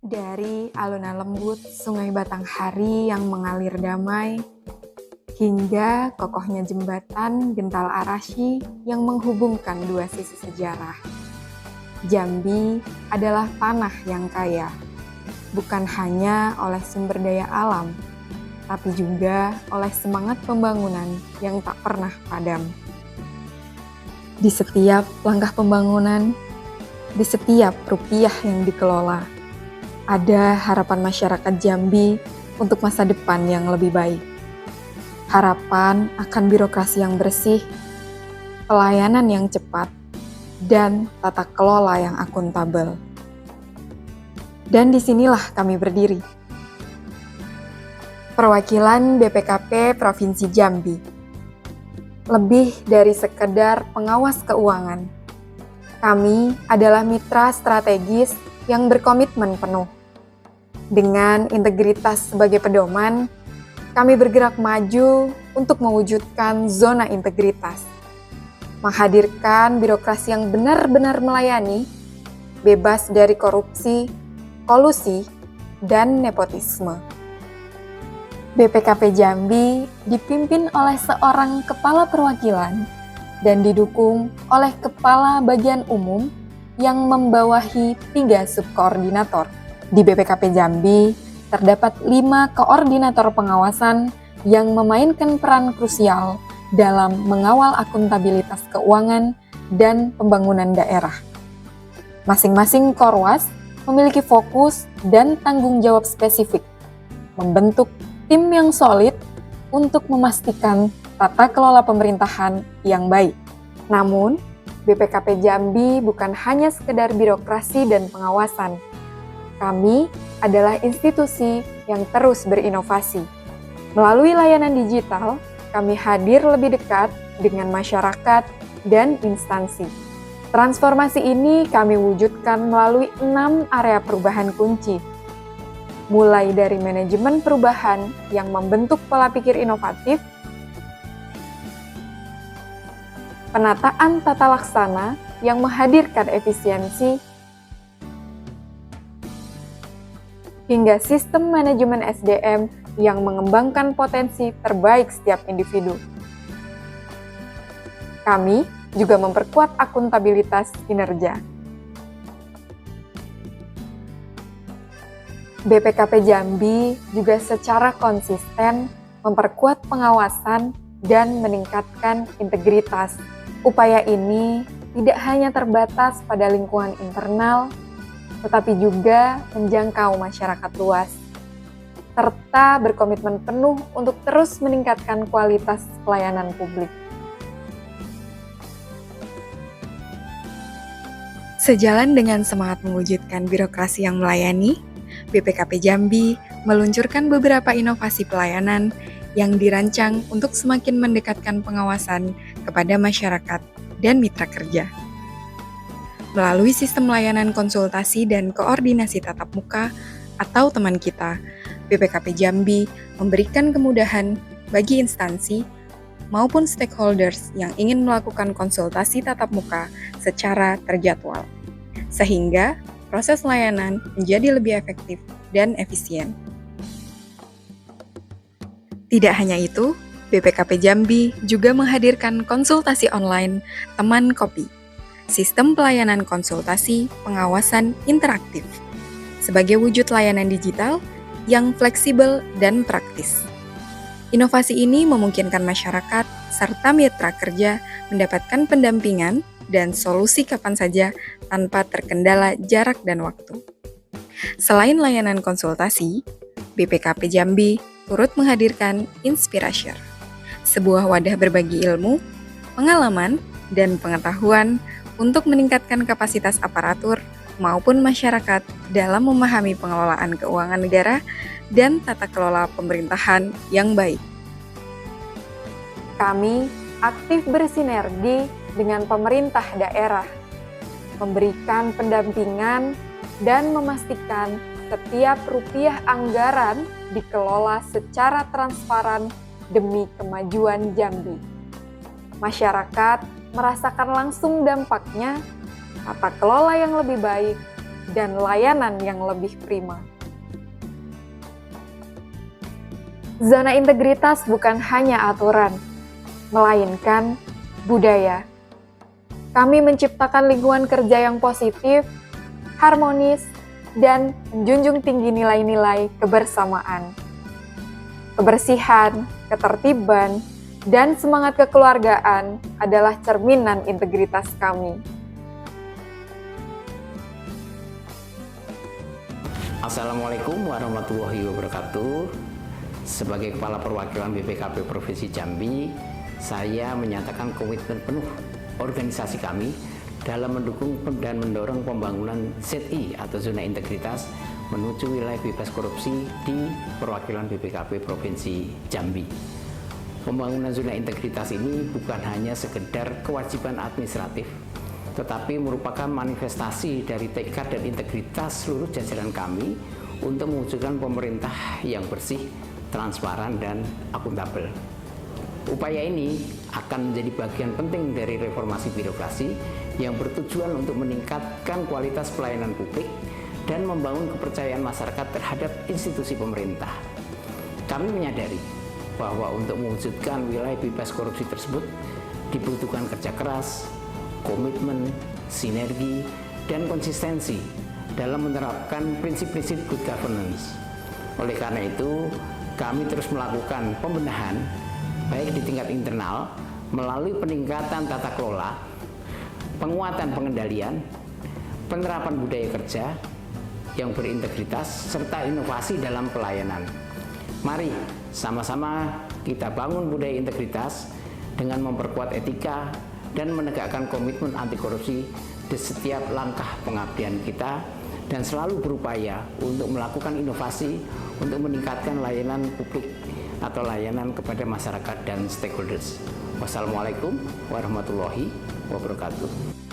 Dari alunan lembut Sungai Batanghari yang mengalir damai, hingga kokohnya jembatan Gental Arasy yang menghubungkan dua sisi sejarah. Jambi adalah tanah yang kaya, bukan hanya oleh sumber daya alam, tapi juga oleh semangat pembangunan yang tak pernah padam. Di setiap langkah pembangunan, di setiap rupiah yang dikelola, ada harapan masyarakat Jambi untuk masa depan yang lebih baik. Harapan akan birokrasi yang bersih, pelayanan yang cepat, dan tata kelola yang akuntabel. Dan disinilah kami berdiri. Perwakilan BPKP Provinsi Jambi. Lebih dari sekedar pengawas keuangan. Kami adalah mitra strategis yang berkomitmen penuh. Dengan integritas sebagai pedoman, kami bergerak maju untuk mewujudkan zona integritas, menghadirkan birokrasi yang benar-benar melayani, bebas dari korupsi, kolusi, dan nepotisme. BPKP Jambi dipimpin oleh seorang kepala perwakilan dan didukung oleh kepala bagian umum yang membawahi 3 subkoordinator. Di BPKP Jambi, terdapat 5 koordinator pengawasan yang memainkan peran krusial dalam mengawal akuntabilitas keuangan dan pembangunan daerah. Masing-masing Korwas memiliki fokus dan tanggung jawab spesifik, membentuk tim yang solid untuk memastikan tata kelola pemerintahan yang baik. Namun, BPKP Jambi bukan hanya sekedar birokrasi dan pengawasan. Kami adalah institusi yang terus berinovasi. Melalui layanan digital, kami hadir lebih dekat dengan masyarakat dan instansi. Transformasi ini kami wujudkan melalui 6 area perubahan kunci. Mulai dari manajemen perubahan yang membentuk pola pikir inovatif, penataan tata laksana yang menghadirkan efisiensi, hingga sistem manajemen SDM yang mengembangkan potensi terbaik setiap individu. Kami juga memperkuat akuntabilitas kinerja. BPKP Jambi juga secara konsisten memperkuat pengawasan dan meningkatkan integritas. Upaya ini tidak hanya terbatas pada lingkungan internal, tetapi juga menjangkau masyarakat luas, serta berkomitmen penuh untuk terus meningkatkan kualitas pelayanan publik. Sejalan dengan semangat mewujudkan birokrasi yang melayani, BPKP Jambi meluncurkan beberapa inovasi pelayanan yang dirancang untuk semakin mendekatkan pengawasan kepada masyarakat dan mitra kerja. Melalui sistem layanan konsultasi dan koordinasi tatap muka atau teman kita, BPKP Jambi memberikan kemudahan bagi instansi maupun stakeholders yang ingin melakukan konsultasi tatap muka secara terjadwal, sehingga proses layanan menjadi lebih efektif dan efisien. Tidak hanya itu, BPKP Jambi juga menghadirkan konsultasi online Teman Kopi, sistem pelayanan konsultasi pengawasan interaktif, sebagai wujud layanan digital yang fleksibel dan praktis. Inovasi ini memungkinkan masyarakat serta mitra kerja mendapatkan pendampingan dan solusi kapan saja tanpa terkendala jarak dan waktu. Selain layanan konsultasi, BPKP Jambi turut menghadirkan Inspirashare, sebuah wadah berbagi ilmu, pengalaman, dan pengetahuan untuk meningkatkan kapasitas aparatur maupun masyarakat dalam memahami pengelolaan keuangan negara dan tata kelola pemerintahan yang baik. Kami aktif bersinergi dengan pemerintah daerah, memberikan pendampingan dan memastikan setiap rupiah anggaran dikelola secara transparan demi kemajuan Jambi. Masyarakat merasakan langsung dampaknya, tata kelola yang lebih baik, dan layanan yang lebih prima. Zona integritas bukan hanya aturan, melainkan budaya. Kami menciptakan lingkungan kerja yang positif, harmonis, dan menjunjung tinggi nilai-nilai kebersamaan. Kebersihan, ketertiban, dan semangat kekeluargaan adalah cerminan integritas kami. Assalamualaikum warahmatullahi wabarakatuh. Sebagai Kepala Perwakilan BPKP Provinsi Jambi, saya menyatakan komitmen penuh organisasi kami dalam mendukung dan mendorong pembangunan ZI atau Zona Integritas menuju wilayah bebas korupsi di perwakilan BPKP Provinsi Jambi. Pembangunan zona integritas ini bukan hanya sekedar kewajiban administratif, tetapi merupakan manifestasi dari tekad dan integritas seluruh jajaran kami untuk mewujudkan pemerintah yang bersih, transparan, dan akuntabel. Upaya ini akan menjadi bagian penting dari reformasi birokrasi yang bertujuan untuk meningkatkan kualitas pelayanan publik dan membangun kepercayaan masyarakat terhadap institusi pemerintah. Kami menyadari bahwa untuk mewujudkan wilayah bebas korupsi tersebut dibutuhkan kerja keras, komitmen, sinergi, dan konsistensi dalam menerapkan prinsip-prinsip good governance. Oleh karena itu, kami terus melakukan pembenahan baik di tingkat internal melalui peningkatan tata kelola, penguatan pengendalian, penerapan budaya kerja yang berintegritas, serta inovasi dalam pelayanan. Mari sama-sama kita bangun budaya integritas dengan memperkuat etika dan menegakkan komitmen anti korupsi di setiap langkah pengabdian kita dan selalu berupaya untuk melakukan inovasi untuk meningkatkan layanan publik atau layanan kepada masyarakat dan stakeholders. Wassalamualaikum warahmatullahi wabarakatuh.